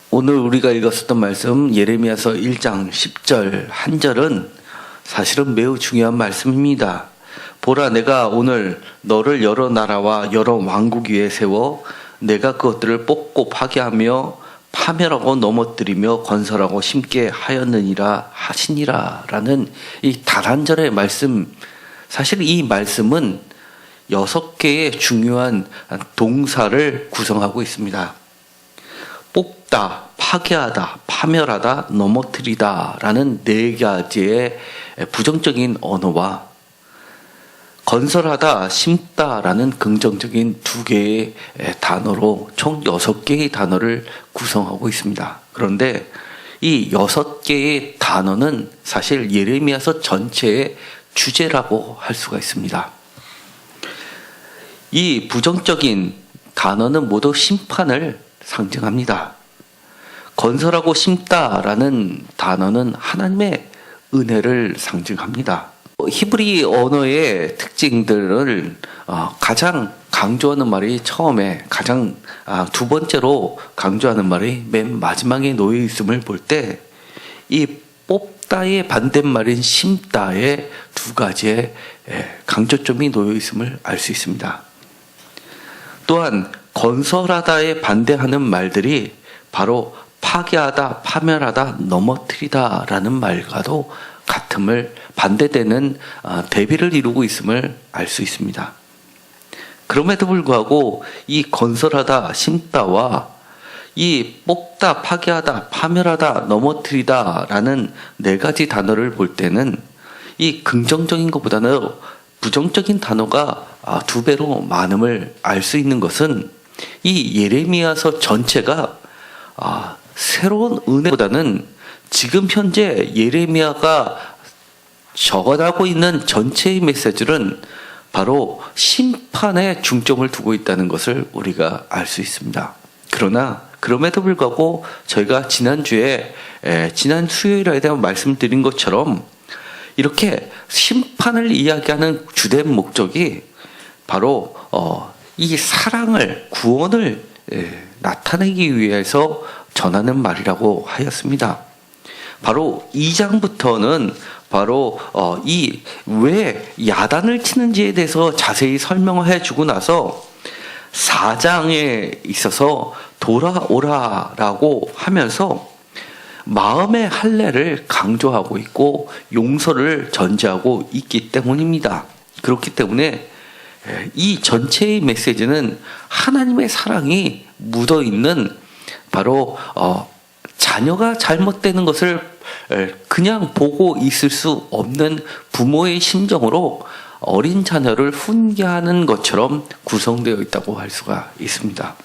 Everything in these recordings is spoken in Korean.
오늘 우리가 읽었었던 말씀 예레미야서 1장 10절 한 절은 사실은 매우 중요한 말씀입니다. 보라, 내가 오늘 너를 여러 나라와 여러 왕국 위에 세워 내가 그것들을 뽑고 파괴하며 파멸하고 넘어뜨리며 건설하고 심게 하였느니라 하시니라 라는 이 단 한 절의 말씀, 사실 이 말씀은 6개의 중요한 동사를 구성하고 있습니다. 뽑다, 파괴하다, 파멸하다, 넘어뜨리다 라는 4가지의 부정적인 언어와 건설하다, 심다 라는 긍정적인 2개의 단어로 총 6개의 단어를 구성하고 있습니다. 그런데 이 6개의 단어는 사실 예레미야서 전체의 주제라고 할 수가 있습니다. 이 부정적인 단어는 모두 심판을 상징합니다. 건설하고 심다라는 단어는 하나님의 은혜를 상징합니다. 히브리 언어의 특징들을 가장 강조하는 말이 처음에, 가장 2번째로 강조하는 말이 맨 마지막에 놓여 있음을 볼 때 이 뽑다의 반대말인 심다의 2가지의 강조점이 놓여 있음을 알 수 있습니다. 또한 건설하다에 반대하는 말들이 바로 파괴하다, 파멸하다, 넘어뜨리다 라는 말과도 같음을, 반대되는 대비를 이루고 있음을 알 수 있습니다. 그럼에도 불구하고 이 건설하다, 심다와 이 뽑다, 파괴하다, 파멸하다, 넘어뜨리다 라는 4가지 단어를 볼 때는 이 긍정적인 것보다는 부정적인 단어가 2배로 많음을 알 수 있는 것은 이 예레미야서 전체가 새로운 은혜보다는 지금 현재 예레미야가 적어나고 있는 전체의 메시지는 바로 심판에 중점을 두고 있다는 것을 우리가 알 수 있습니다. 그러나 그럼에도 불구하고 저희가 지난 수요일에 대한 말씀드린 것처럼 이렇게 심판을 이야기하는 주된 목적이 바로 이 사랑을, 구원을 나타내기 위해서 전하는 말이라고 하였습니다. 바로 2장부터는 바로 이 왜 야단을 치는지에 대해서 자세히 설명해 주고 나서 4장에 있어서 돌아오라라고 하면서 마음의 할례를 강조하고 있고 용서를 전제하고 있기 때문입니다. 그렇기 때문에 이 전체의 메시지는 하나님의 사랑이 묻어있는, 바로 자녀가 잘못되는 것을 그냥 보고 있을 수 없는 부모의 심정으로 어린 자녀를 훈계하는 것처럼 구성되어 있다고 할 수가 있습니다.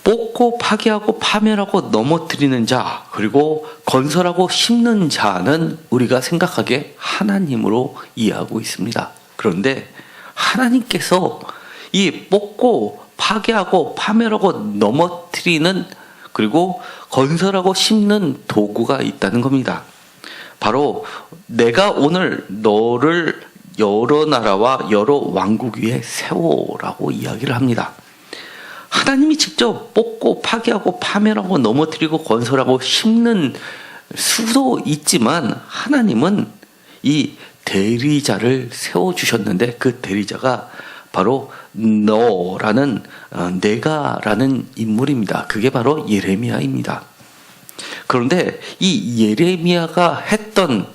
뽑고 파괴하고 파멸하고 넘어뜨리는 자, 그리고 건설하고 심는 자는 우리가 생각하기에 하나님으로 이해하고 있습니다. 그런데 하나님께서 이 뽑고 파괴하고 파멸하고 넘어뜨리는, 그리고 건설하고 심는 도구가 있다는 겁니다. 바로 내가 오늘 너를 여러 나라와 여러 왕국 위에 세워라고 이야기를 합니다. 하나님이 직접 뽑고 파괴하고 파멸하고 넘어뜨리고 건설하고 심는 수도 있지만 하나님은 이 대리자를 세워주셨는데 그 대리자가 바로 너라는, 내가라는 인물입니다. 그게 바로 예레미야입니다. 그런데 이 예레미야가 했던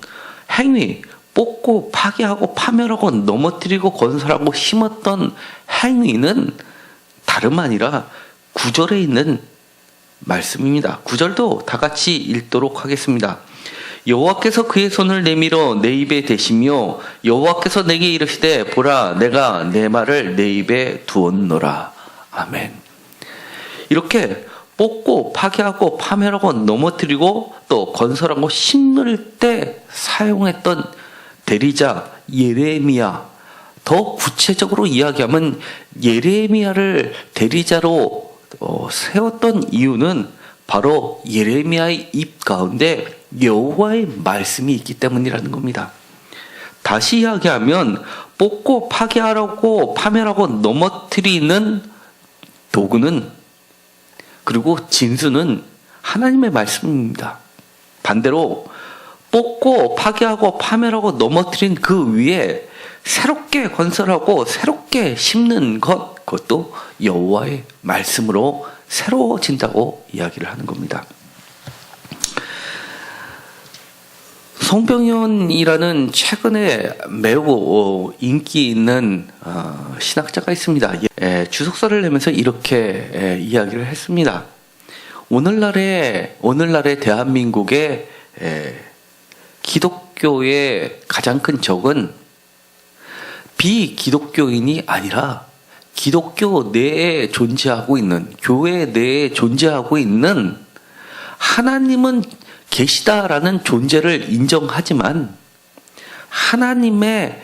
행위, 뽑고 파괴하고 파멸하고 넘어뜨리고 건설하고 심었던 행위는 다름 아니라 9절에 있는 말씀입니다. 9절도 다 같이 읽도록 하겠습니다. 여호와께서 그의 손을 내밀어 내 입에 대시며 여호와께서 내게 이르시되 보라, 내가 내 말을 내 입에 두었노라. 아멘. 이렇게 뽑고 파괴하고 파멸하고 넘어뜨리고 또 건설하고 심을 때 사용했던 대리자 예레미야, 더 구체적으로 이야기하면 예레미야를 대리자로 세웠던 이유는 바로 예레미야의 입 가운데 여호와의 말씀이 있기 때문이라는 겁니다. 다시 이야기하면 뽑고 파괴하고 파멸하고 넘어뜨리는 도구는 그리고 진수는 하나님의 말씀입니다. 반대로 뽑고 파괴하고 파멸하고 넘어뜨린 그 위에 새롭게 건설하고 새롭게 심는 것, 그것도 여호와의 말씀으로 새로워진다고 이야기를 하는 겁니다. 송병현이라는 최근에 매우 인기 있는 신학자가 있습니다. 주석서를 내면서 이렇게 이야기를 했습니다. 오늘날의 대한민국의 기독교의 가장 큰 적은 비기독교인이 아니라 기독교 내에 존재하고 있는, 교회 내에 존재하고 있는 하나님은 계시다라는 존재를 인정하지만 하나님의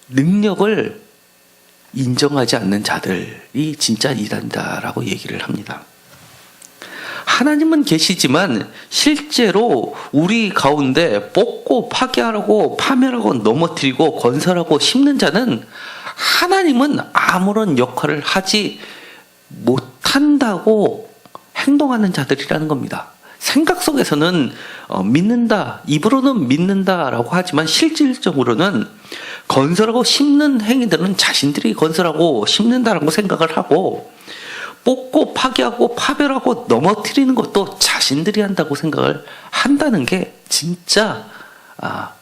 능력을 인정하지 않는 자들이 진짜 이단다라고 얘기를 합니다. 하나님은 계시지만 실제로 우리 가운데 뽑고 파괴하고 파멸하고 넘어뜨리고 건설하고 심는 자는 하나님은 아무런 역할을 하지 못한다고 행동하는 자들이라는 겁니다. 생각 속에서는 믿는다, 입으로는 믿는다라고 하지만 실질적으로는 건설하고 심는 행위들은 자신들이 건설하고 심는다라고 생각을 하고, 뽑고 파괴하고 파멸하고 넘어뜨리는 것도 자신들이 한다고 생각을 한다는 게 진짜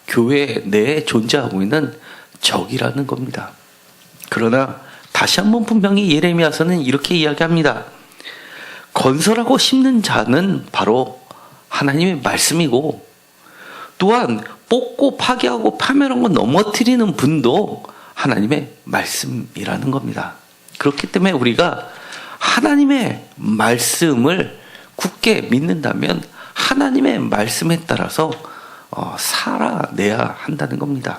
교회 내에 존재하고 있는 적이라는 겁니다. 그러나 다시 한번 분명히 예레미야서는 이렇게 이야기합니다. 건설하고 심는 자는 바로 하나님의 말씀이고, 또한 뽑고 파괴하고 파멸하고 넘어뜨리는 분도 하나님의 말씀이라는 겁니다. 그렇기 때문에 우리가 하나님의 말씀을 굳게 믿는다면 하나님의 말씀에 따라서 살아내야 한다는 겁니다.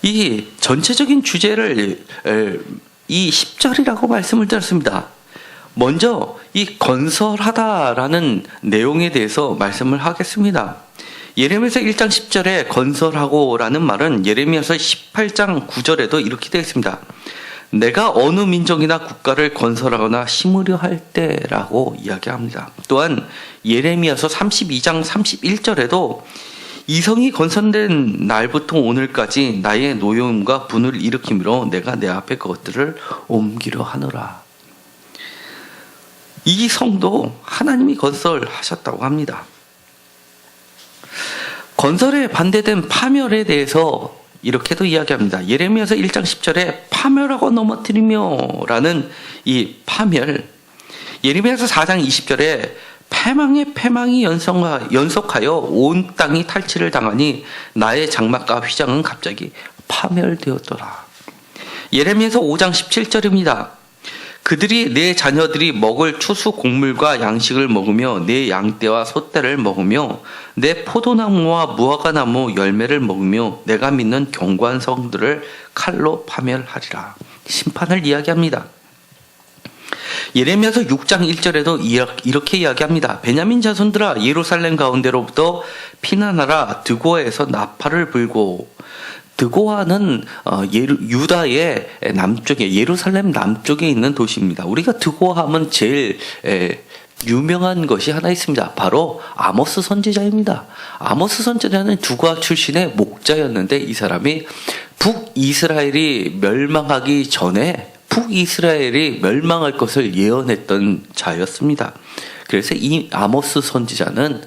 이 전체적인 주제를 이 10절이라고 말씀을 드렸습니다. 먼저 이 건설하다라는 내용에 대해서 말씀을 하겠습니다. 예레미야서 1장 10절에 건설하고라는 말은 예레미야서 18장 9절에도 이렇게 되어 있습니다. 내가 어느 민족이나 국가를 건설하거나 심으려 할 때라고 이야기합니다. 또한 예레미야서 32장 31절에도 이성이 건설된 날부터 오늘까지 나의 노여움과 분을 일으킴으로 내가 내 앞에 그것들을 옮기려 하노라. 이 성도 하나님이 건설하셨다고 합니다. 건설에 반대된 파멸에 대해서 이렇게도 이야기합니다. 예레미야서 1장 10절에 파멸하고 넘어뜨리며 라는 이 파멸, 예레미야서 4장 20절에 패망의 패망이 연속하여 온 땅이 탈취를 당하니 나의 장막과 휘장은 갑자기 파멸되었더라. 예레미야서 5장 17절입니다. 그들이 내 자녀들이 먹을 추수 곡물과 양식을 먹으며 내 양떼와 소떼를 먹으며 내 포도나무와 무화과나무 열매를 먹으며 내가 믿는 견고한 성들을 칼로 파멸하리라. 심판을 이야기합니다. 예레미야서 6장 1절에도 이렇게 이야기합니다. 베냐민 자손들아 예루살렘 가운데로부터 피난하라. 드고아에서 나팔을 불고. 드고아는 유다의 남쪽에, 예루살렘 남쪽에 있는 도시입니다. 우리가 드고아 하면 제일 유명한 것이 하나 있습니다. 바로 아모스 선지자입니다. 아모스 선지자는 드고아 출신의 목자였는데 이 사람이 북이스라엘이 멸망하기 전에 북이스라엘이 멸망할 것을 예언했던 자였습니다. 그래서 이 아모스 선지자는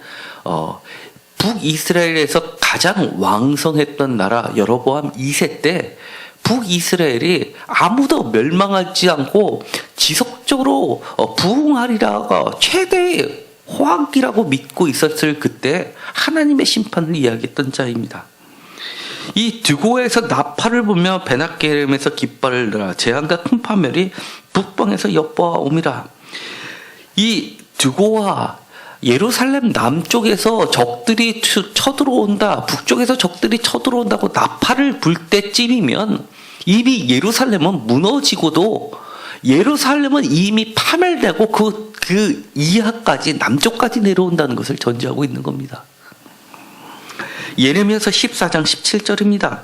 북이스라엘에서 가장 왕성했던 나라 여로보암 2세 때 북이스라엘이 아무도 멸망하지 않고 지속적으로 부흥하리라가 최대의 호황기라고 믿고 있었을 그때 하나님의 심판을 이야기했던 자입니다. 이 드고에서 나팔을 불며 베나게름에서 깃발을 들어 재앙과 큰 파멸이 북방에서 엿보아오미라. 이 드고와 예루살렘 남쪽에서 적들이 쳐들어온다, 북쪽에서 적들이 쳐들어온다고 나팔을 불 때쯤이면 이미 예루살렘은 무너지고도 예루살렘은 이미 파멸되고 그 이하까지 남쪽까지 내려온다는 것을 전제하고 있는 겁니다. 예레미야서 14장 17절입니다.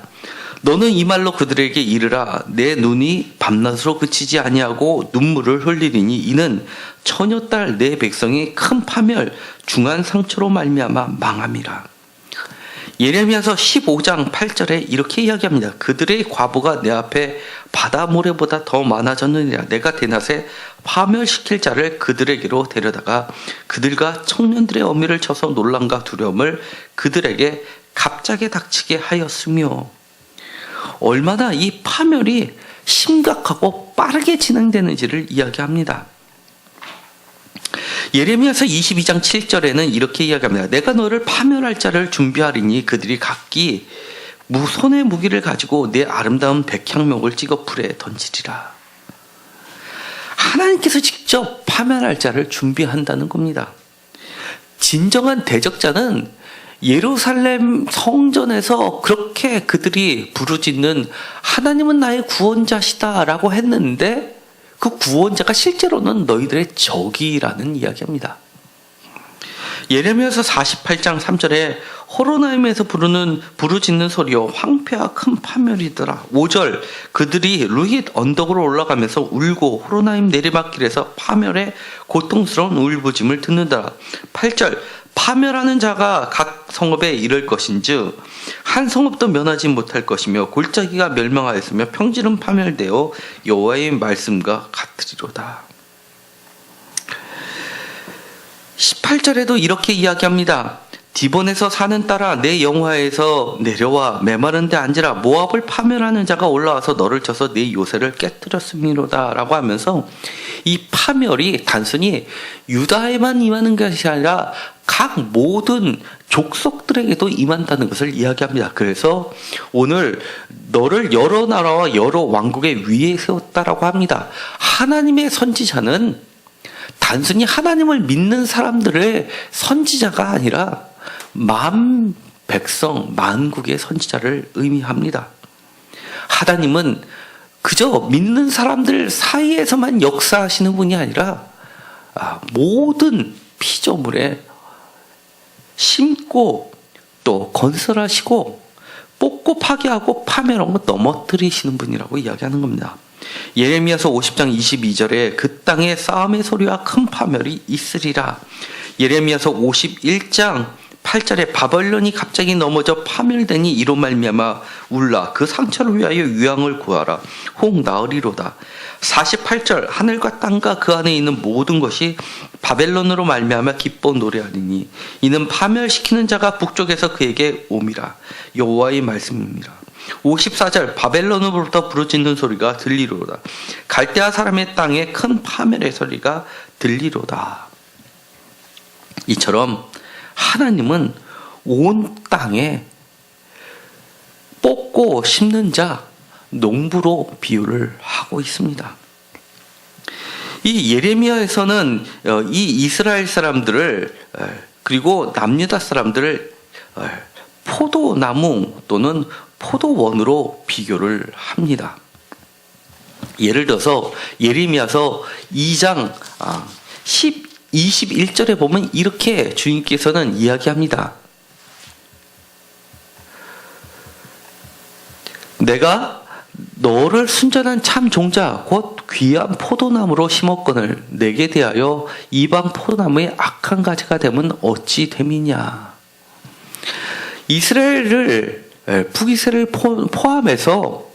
너는 이 말로 그들에게 이르라. 내 눈이 밤낮으로 그치지 아니하고 눈물을 흘리리니 이는 처녀딸 내 백성이 큰 파멸 중한 상처로 말미암아 망함이라. 예레미야서 15장 8절에 이렇게 이야기합니다. 그들의 과부가 내 앞에 바다 모래보다 더 많아졌느니라. 내가 대낮에 파멸시킬 자를 그들에게로 데려다가 그들과 청년들의 어미를 쳐서 놀람과 두려움을 그들에게 갑자기 닥치게 하였으며, 얼마나 이 파멸이 심각하고 빠르게 진행되는지를 이야기합니다. 예레미야서 22장 7절에는 이렇게 이야기합니다. 내가 너를 파멸할 자를 준비하리니 그들이 각기 손의 무기를 가지고 내 아름다운 백향목을 찍어 불에 던지리라. 하나님께서 직접 파멸할 자를 준비한다는 겁니다. 진정한 대적자는 예루살렘 성전에서 그렇게 그들이 부르짖는 하나님은 나의 구원자시다 라고 했는데, 그 구원자가 실제로는 너희들의 적이라는 이야기입니다. 예레미야서 48장 3절에 호로나임에서 부르짖는 소리요 황폐와 큰 파멸이더라. 5절 그들이 루힛 언덕으로 올라가면서 울고 호로나임 내리막길에서 파멸의 고통스러운 울부짐을 듣는다. 8절 파멸하는 자가 각 성읍에 이를 것인즉 한 성읍도 면하지 못할 것이며 골짜기가 멸망하였으며 평지는 파멸되어 여호와의 말씀과 같으리로다. 18절에도 이렇게 이야기합니다. 디본에서 사는 딸아 내 영화에서 내려와 메마른 데 앉으라. 모압을 파멸하는 자가 올라와서 너를 쳐서 네 요새를 깨뜨렸음이로다 라고 하면서 이 파멸이 단순히 유다에만 임하는 것이 아니라 각 모든 족속들에게도 임한다는 것을 이야기합니다. 그래서 오늘 너를 여러 나라와 여러 왕국의 위에 세웠다라고 합니다. 하나님의 선지자는 단순히 하나님을 믿는 사람들의 선지자가 아니라 만 백성, 만국의 선지자를 의미합니다. 하나님은 그저 믿는 사람들 사이에서만 역사하시는 분이 아니라 모든 피조물에 심고 또 건설하시고 뽑고 파괴하고 파멸하고 넘어뜨리시는 분이라고 이야기하는 겁니다. 예레미야서 50장 22절에 그 땅에 싸움의 소리와 큰 파멸이 있으리라. 예레미야서 51장 8절에 바벨론이 갑자기 넘어져 파멸되니 이로 말미암아 울라. 그 상처를 위하여 유황을 구하라. 혹 나으리로다. 48절 하늘과 땅과 그 안에 있는 모든 것이 바벨론으로 말미암아 기뻐 노래하리니 이는 파멸시키는 자가 북쪽에서 그에게 옴이라. 여호와의 말씀입니다. 54절 바벨론으로부터 부르짖는 소리가 들리로다. 갈대아 사람의 땅에 큰 파멸의 소리가 들리로다. 이처럼 하나님은 온 땅에 뽑고 심는 자 농부로 비유를 하고 있습니다. 이 예레미야에서는 이 이스라엘 사람들을 그리고 남유다 사람들을 포도나무 또는 포도원으로 비교를 합니다. 예를 들어서 예레미야서 2장 21절에 보면 이렇게 주님께서는 이야기합니다. 내가 너를 순전한 참 종자 곧 귀한 포도나무로 심었거늘 내게 대하여 이방 포도나무의 악한 가지가 되면 어찌 됨이냐. 이스라엘을 북이스라엘을 포함해서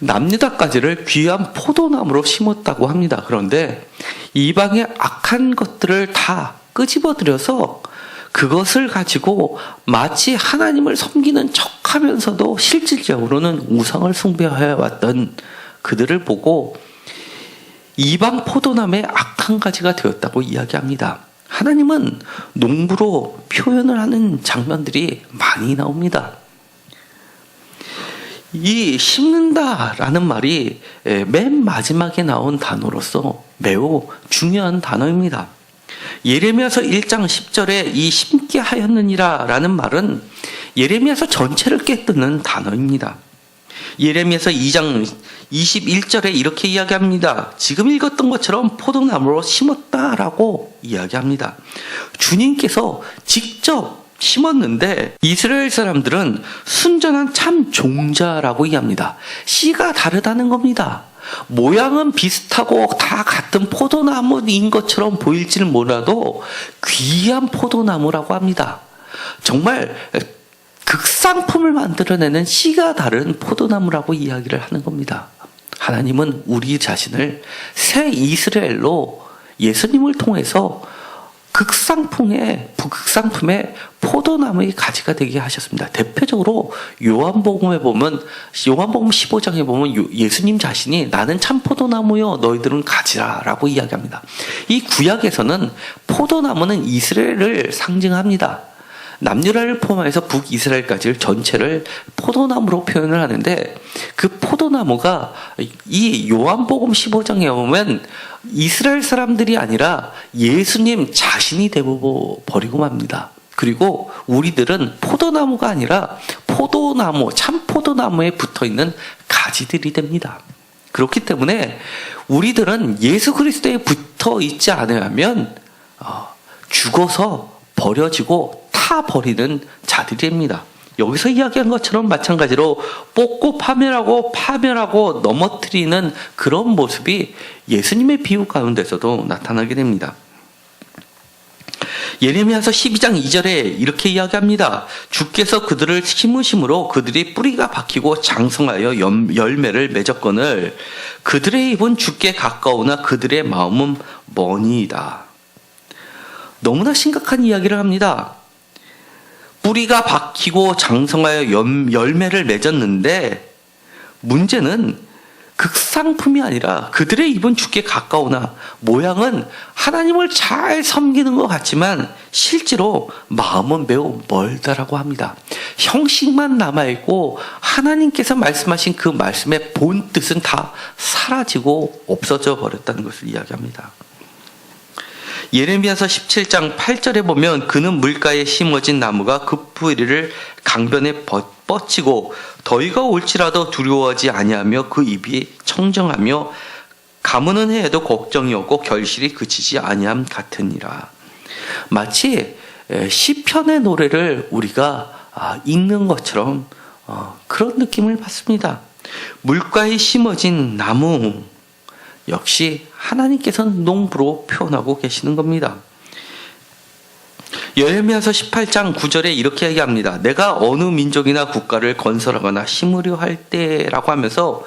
남유다까지를 귀한 포도나무로 심었다고 합니다. 그런데 이방의 악한 것들을 다 끄집어들여서 그것을 가지고 마치 하나님을 섬기는 척하면서도 실질적으로는 우상을 숭배해 왔던 그들을 보고 이방 포도나무의 악한 가지가 되었다고 이야기합니다. 하나님은 농부로 표현을 하는 장면들이 많이 나옵니다. 이 심는다라는 말이 맨 마지막에 나온 단어로서 매우 중요한 단어입니다. 예레미야서 1장 10절에 이 심게 하였느니라 라는 말은 예레미야서 전체를 깨뜨는 단어입니다. 예레미야서 2장 21절에 이렇게 이야기합니다. 지금 읽었던 것처럼 포도나무로 심었다라고 이야기합니다. 주님께서 직접 심었는데 이스라엘 사람들은 순전한 참 종자라고 이해합니다. 씨가 다르다는 겁니다. 모양은 비슷하고 다 같은 포도나무인 것처럼 보일지는 몰라도 귀한 포도나무라고 합니다. 정말 극상품을 만들어내는 씨가 다른 포도나무라고 이야기를 하는 겁니다. 하나님은 우리 자신을 새 이스라엘로 예수님을 통해서 극상품의 포도나무의 가지가 되게 하셨습니다. 대표적으로 요한복음에 보면, 요한복음 15장에 보면 예수님 자신이 나는 참 포도나무요 너희들은 가지라라고 이야기합니다. 이 구약에서는 포도나무는 이스라엘을 상징합니다. 남유다를 포함해서 북이스라엘까지를 전체를 포도나무로 표현을 하는데, 그 포도나무가 이 요한복음 15장에 보면 이스라엘 사람들이 아니라 예수님 자신이 되어버리고 맙니다. 그리고 우리들은 포도나무가 아니라 포도나무, 참 포도나무에 붙어있는 가지들이 됩니다. 그렇기 때문에 우리들은 예수 그리스도에 붙어 있지 않으면 죽어서 버려지고 타버리는 자들입니다. 여기서 이야기한 것처럼 마찬가지로 뽑고 파멸하고 넘어뜨리는 그런 모습이 예수님의 비유 가운데서도 나타나게 됩니다. 예레미야서 12장 2절에 이렇게 이야기합니다. 주께서 그들을 심으심으로 그들이 뿌리가 박히고 장성하여 열매를 맺었거늘 그들의 입은 주께 가까우나 그들의 마음은 머니이다. 너무나 심각한 이야기를 합니다. 뿌리가 박히고 장성하여 열매를 맺었는데 문제는 극상품이 아니라 그들의 입은 주께 가까우나 모양은 하나님을 잘 섬기는 것 같지만 실제로 마음은 매우 멀다라고 합니다. 형식만 남아있고 하나님께서 말씀하신 그 말씀의 본 뜻은 다 사라지고 없어져 버렸다는 것을 이야기합니다. 예레미야서 17장 8절에 보면 그는 물가에 심어진 나무가 그 뿌리를 강변에 뻗치고 더위가 올지라도 두려워하지 아니하며 그 입이 청정하며 가무는 해에도 걱정이 없고 결실이 그치지 아니함 같으니라. 마치 시편의 노래를 우리가 읽는 것처럼 그런 느낌을 받습니다. 물가에 심어진 나무 역시 하나님께서는 농부로 표현하고 계시는 겁니다. 예레미야서 18장 9절에 이렇게 얘기합니다. 내가 어느 민족이나 국가를 건설하거나 심으려 할 때라고 하면서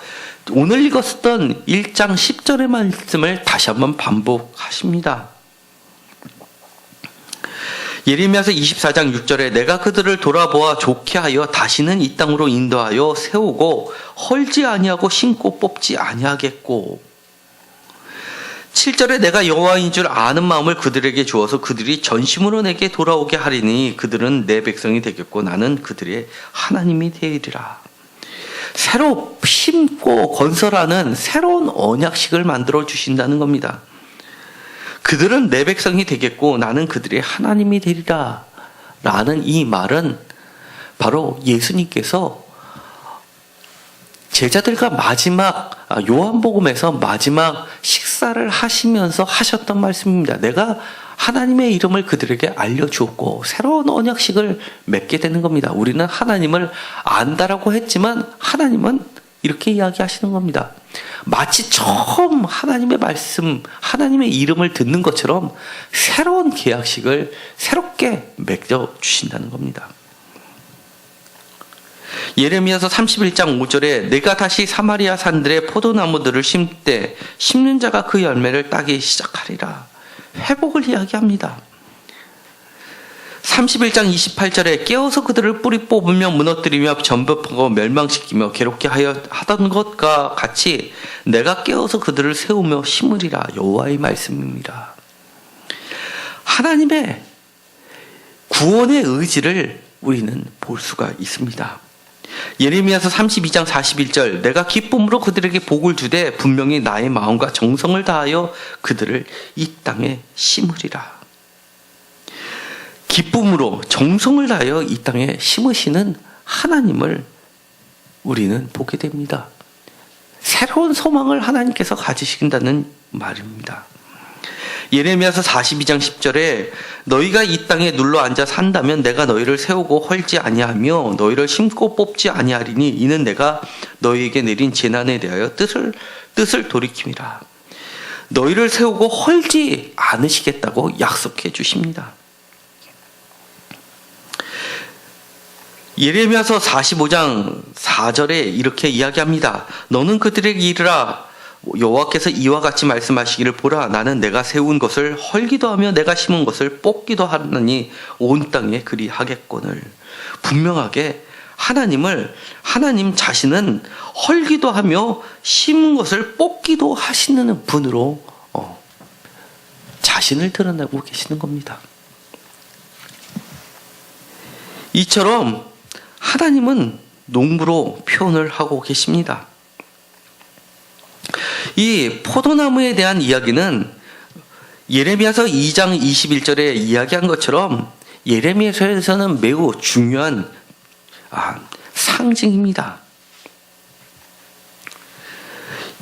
오늘 읽었던 1장 10절의 말씀을 다시 한번 반복하십니다. 예레미야서 24장 6절에 내가 그들을 돌아보아 좋게 하여 다시는 이 땅으로 인도하여 세우고 헐지 아니하고 심고 뽑지 아니하겠고 7절에 내가 여호와인 줄 아는 마음을 그들에게 주어서 그들이 전심으로 내게 돌아오게 하리니 그들은 내 백성이 되겠고 나는 그들의 하나님이 되리라. 새로 심고 건설하는 새로운 언약식을 만들어 주신다는 겁니다. 그들은 내 백성이 되겠고 나는 그들의 하나님이 되리라 라는 이 말은 바로 예수님께서 제자들과 마지막 요한복음에서 마지막 식사를 하시면서 하셨던 말씀입니다. 내가 하나님의 이름을 그들에게 알려주었고 새로운 언약식을 맺게 되는 겁니다. 우리는 하나님을 안다라고 했지만 하나님은 이렇게 이야기하시는 겁니다. 마치 처음 하나님의 말씀, 하나님의 이름을 듣는 것처럼 새로운 계약식을 새롭게 맺어 주신다는 겁니다. 예레미야서 31장 5절에 내가 다시 사마리아 산들의 포도나무들을 심되 심는 자가 그 열매를 따기 시작하리라. 회복을 이야기합니다. 31장 28절에 깨어서 그들을 뿌리 뽑으며 무너뜨리며 전복하고 멸망시키며 괴롭게 하던 것과 같이 내가 깨어서 그들을 세우며 심으리라. 여호와의 말씀입니다. 하나님의 구원의 의지를 우리는 볼 수가 있습니다. 예레미야서 32장 41절 내가 기쁨으로 그들에게 복을 주되 분명히 나의 마음과 정성을 다하여 그들을 이 땅에 심으리라. 기쁨으로 정성을 다하여 이 땅에 심으시는 하나님을 우리는 보게 됩니다. 새로운 소망을 하나님께서 가지신다는 말입니다. 예레미야서 42장 10절에 너희가 이 땅에 눌러 앉아 산다면 내가 너희를 세우고 헐지 아니하며 너희를 심고 뽑지 아니하리니 이는 내가 너희에게 내린 재난에 대하여 뜻을 돌이킴이라. 너희를 세우고 헐지 않으시겠다고 약속해 주십니다. 예레미야서 45장 4절에 이렇게 이야기합니다. 너는 그들에게 이르라. 여호와께서 이와 같이 말씀하시기를 보라 나는 내가 세운 것을 헐기도 하며 내가 심은 것을 뽑기도 하느니 온 땅에 그리하겠거늘. 분명하게 하나님 자신은 헐기도 하며 심은 것을 뽑기도 하시는 분으로 자신을 드러내고 계시는 겁니다. 이처럼 하나님은 농부로 표현을 하고 계십니다. 이 포도나무에 대한 이야기는 예레미야서 2장 21절에 이야기한 것처럼 예레미야서에서는 매우 중요한 상징입니다.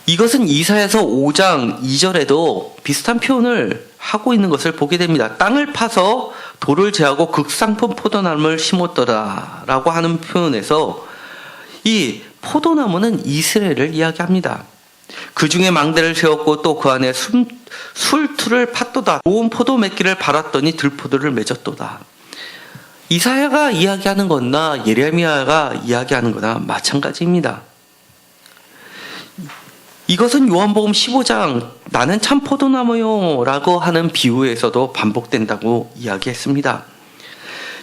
이것은 이사야서 5장 2절에도 비슷한 표현을 하고 있는 것을 보게 됩니다. 땅을 파서 돌을 제하고 극상품 포도나무를 심었더라라고 하는 표현에서 이 포도나무는 이스라엘을 이야기합니다. 그 중에 망대를 세웠고 또 그 안에 술틀을 팠도다. 좋은 포도 맺기를 바랐더니 들포도를 맺었도다. 이사야가 이야기하는 거나 예레미야가 이야기하는 거나 마찬가지입니다. 이것은 요한복음 15장 나는 참 포도나무요 라고 하는 비유에서도 반복된다고 이야기했습니다.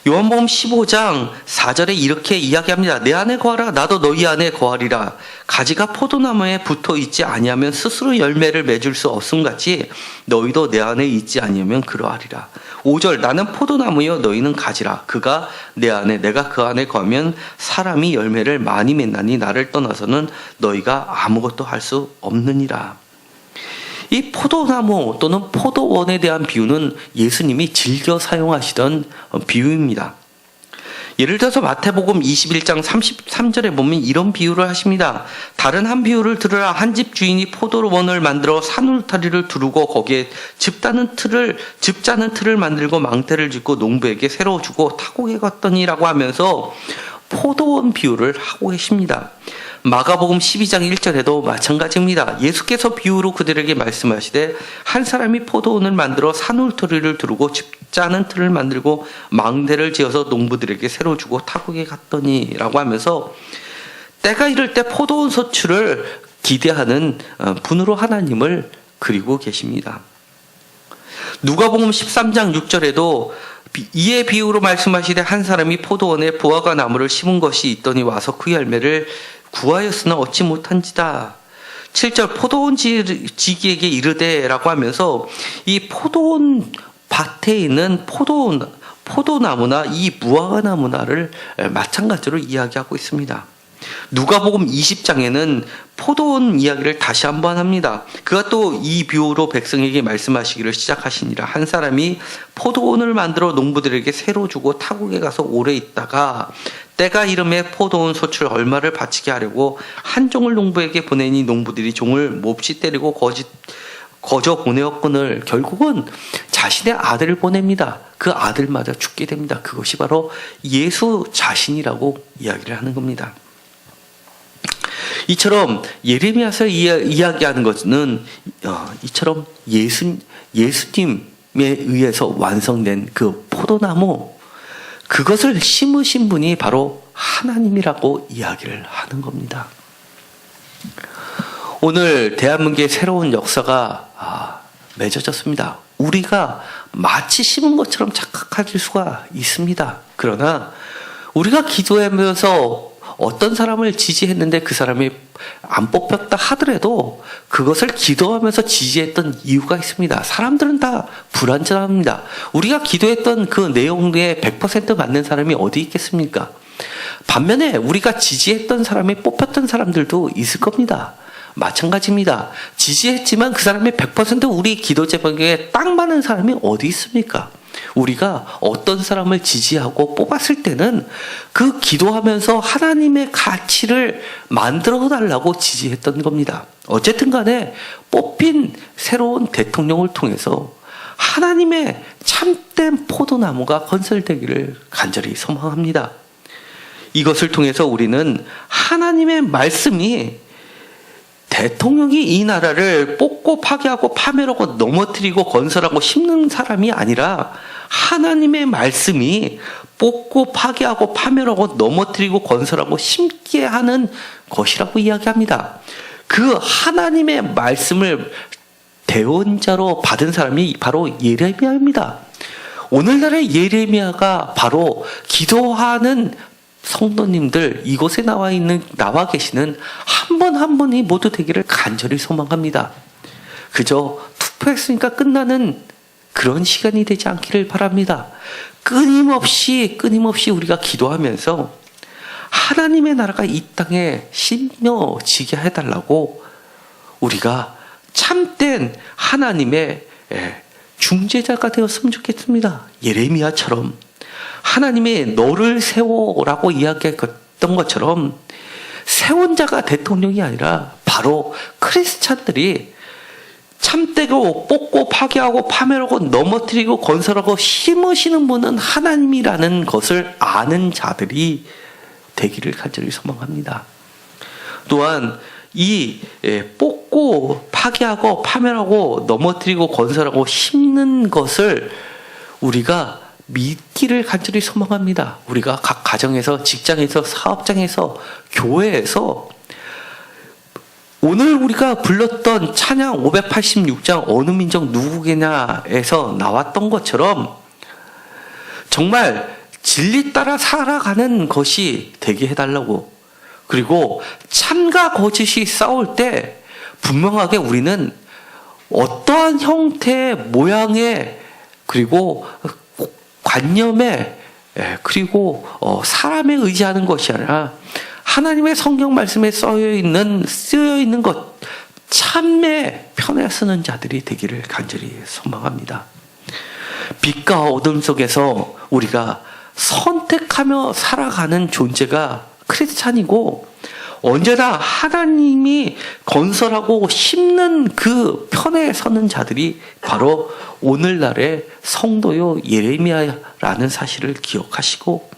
요한복음 15장 4절에 이렇게 이야기합니다. 내 안에 거하라 나도 너희 안에 거하리라. 가지가 포도나무에 붙어있지 아니하면 스스로 열매를 맺을 수 없음같이 너희도 내 안에 있지 아니하면 그러하리라. 5절 나는 포도나무요 너희는 가지라. 그가 내 안에 내가 그 안에 거하면 사람이 열매를 많이 맺나니 나를 떠나서는 너희가 아무것도 할 수 없느니라. 이 포도나무 또는 포도원에 대한 비유는 예수님이 즐겨 사용하시던 비유입니다. 예를 들어서 마태복음 21장 33절에 보면 이런 비유를 하십니다. 다른 한 비유를 들으라. 한 집 주인이 포도원을 만들어 산울타리를 두르고 거기에 즙 짜는 틀을 만들고 망대를 짓고 농부에게 새로 주고 타국에 갔더니라고 하면서 포도원 비유를 하고 계십니다. 마가복음 12장 1절에도 마찬가지입니다. 예수께서 비유로 그들에게 말씀하시되 한 사람이 포도원을 만들어 산울터리를 두르고 즙 짜는 틀을 만들고 망대를 지어서 농부들에게 새로 주고 타국에 갔더니 라고 하면서 때가 이를 때 포도원 소출을 기대하는 분으로 하나님을 그리고 계십니다. 누가복음 13장 6절에도 이에 비유로 말씀하시되 한 사람이 포도원에 부화과 나무를 심은 것이 있더니 와서 그 열매를 구하였으나 얻지 못한지다. 7절 포도원 지기에게 이르되 라고 하면서 이 포도원 밭에 있는 포도나무나 이 무화과 나무나를 마찬가지로 이야기하고 있습니다. 누가복음 20장에는 포도원 이야기를 다시 한번 합니다. 그가 또 이 비유로 백성에게 말씀하시기를 시작하시니라. 한 사람이 포도원을 만들어 농부들에게 새로 주고 타국에 가서 오래 있다가 때가 이름에 포도원 소출 얼마를 바치게 하려고 한 종을 농부에게 보내니 농부들이 종을 몹시 때리고 거저 보내었거늘 결국은 자신의 아들을 보냅니다. 그 아들마저 죽게 됩니다. 그것이 바로 예수 자신이라고 이야기를 하는 겁니다. 이처럼 예레미야서 이야기하는 것은 이처럼 예수님에 의해서 완성된 그 포도나무, 그것을 심으신 분이 바로 하나님이라고 이야기를 하는 겁니다. 오늘 대한민국의 새로운 역사가 맺어졌습니다. 우리가 마치 심은 것처럼 착각할 수가 있습니다. 그러나 우리가 기도하면서 어떤 사람을 지지했는데 그 사람이 안 뽑혔다 하더라도 그것을 기도하면서 지지했던 이유가 있습니다. 사람들은 다 불완전합니다. 우리가 기도했던 그 내용에 100% 맞는 사람이 어디 있겠습니까? 반면에 우리가 지지했던 사람이 뽑혔던 사람들도 있을 겁니다. 마찬가지입니다. 지지했지만 그 사람이 100% 우리 기도 제목에 딱 맞는 사람이 어디 있습니까? 우리가 어떤 사람을 지지하고 뽑았을 때는 그 기도하면서 하나님의 가치를 만들어 달라고 지지했던 겁니다. 어쨌든 간에 뽑힌 새로운 대통령을 통해서 하나님의 참된 포도나무가 건설되기를 간절히 소망합니다. 이것을 통해서 우리는 하나님의 말씀이 대통령이 이 나라를 뽑고 파괴하고 파멸하고 넘어뜨리고 건설하고 심는 사람이 아니라 하나님의 말씀이 뽑고 파괴하고 파멸하고 넘어뜨리고 건설하고 심게 하는 것이라고 이야기합니다. 그 하나님의 말씀을 대언자로 받은 사람이 바로 예레미야입니다. 오늘날의 예레미야가 바로 기도하는 성도님들, 이곳에 나와 계시는 한 분 한 분이 모두 되기를 간절히 소망합니다. 그저 투표했으니까 끝나는 그런 시간이 되지 않기를 바랍니다. 끊임없이 우리가 기도하면서 하나님의 나라가 이 땅에 심겨지게 해달라고 우리가 참된 하나님의 중재자가 되었으면 좋겠습니다. 예레미야처럼 하나님이 너를 세워라고 이야기했던 것처럼 세운 자가 대통령이 아니라 바로 크리스찬들이 참되고 뽑고 파괴하고 파멸하고 넘어뜨리고 건설하고 심으시는 분은 하나님이라는 것을 아는 자들이 되기를 간절히 소망합니다. 또한 이 뽑고 파괴하고 파멸하고 넘어뜨리고 건설하고 심는 것을 우리가 믿기를 간절히 소망합니다. 우리가 각 가정에서, 직장에서, 사업장에서, 교회에서 오늘 우리가 불렀던 찬양 586장 어느 민족 누구게냐에서 나왔던 것처럼 정말 진리 따라 살아가는 것이 되게 해달라고, 그리고 참과 거짓이 싸울 때 분명하게 우리는 어떠한 형태의 모양의 그리고 관념에 그리고 사람에 의지하는 것이 아니라 하나님의 성경 말씀에 쓰여 있는 것 참의 편에 쓰는 자들이 되기를 간절히 소망합니다. 빛과 어둠 속에서 우리가 선택하며 살아가는 존재가 크리스찬이고, 언제나 하나님이 건설하고 심는 그 편에 서는 자들이 바로 오늘날의 성도요 예레미야라는 사실을 기억하시고,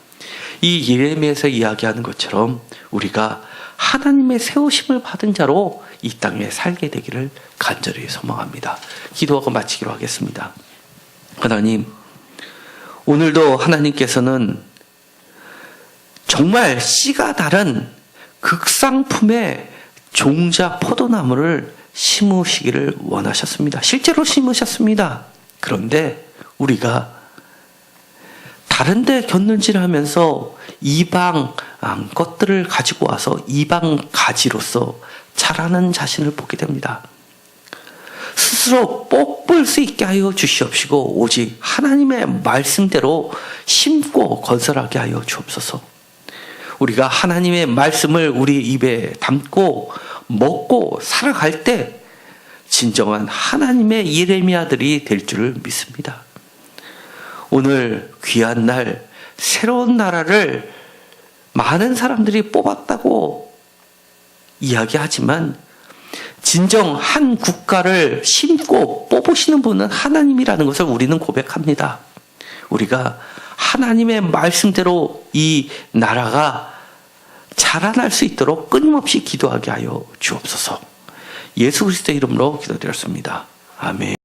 이 예레미야에서 이야기하는 것처럼 우리가 하나님의 세우심을 받은 자로 이 땅에 살게 되기를 간절히 소망합니다. 기도하고 마치기로 하겠습니다. 하나님, 오늘도 하나님께서는 정말 씨가 다른 극상품의 종자 포도나무를 심으시기를 원하셨습니다. 실제로 심으셨습니다. 그런데 우리가 다른 데 곁눈질하면서 이방 것들을 가지고 와서 이방 가지로서 자라는 자신을 보게 됩니다. 스스로 뽑을 수 있게 하여 주시옵시고 오직 하나님의 말씀대로 심고 건설하게 하여 주옵소서. 우리가 하나님의 말씀을 우리 입에 담고 먹고 살아갈 때 진정한 하나님의 예레미야들이 될 줄을 믿습니다. 오늘 귀한 날, 새로운 나라를 많은 사람들이 뽑았다고 이야기하지만 진정 한 국가를 심고 뽑으시는 분은 하나님이라는 것을 우리는 고백합니다. 우리가 하나님의 말씀대로 이 나라가 자라날 수 있도록 끊임없이 기도하게 하여 주옵소서. 예수 그리스도의 이름으로 기도드렸습니다. 아멘.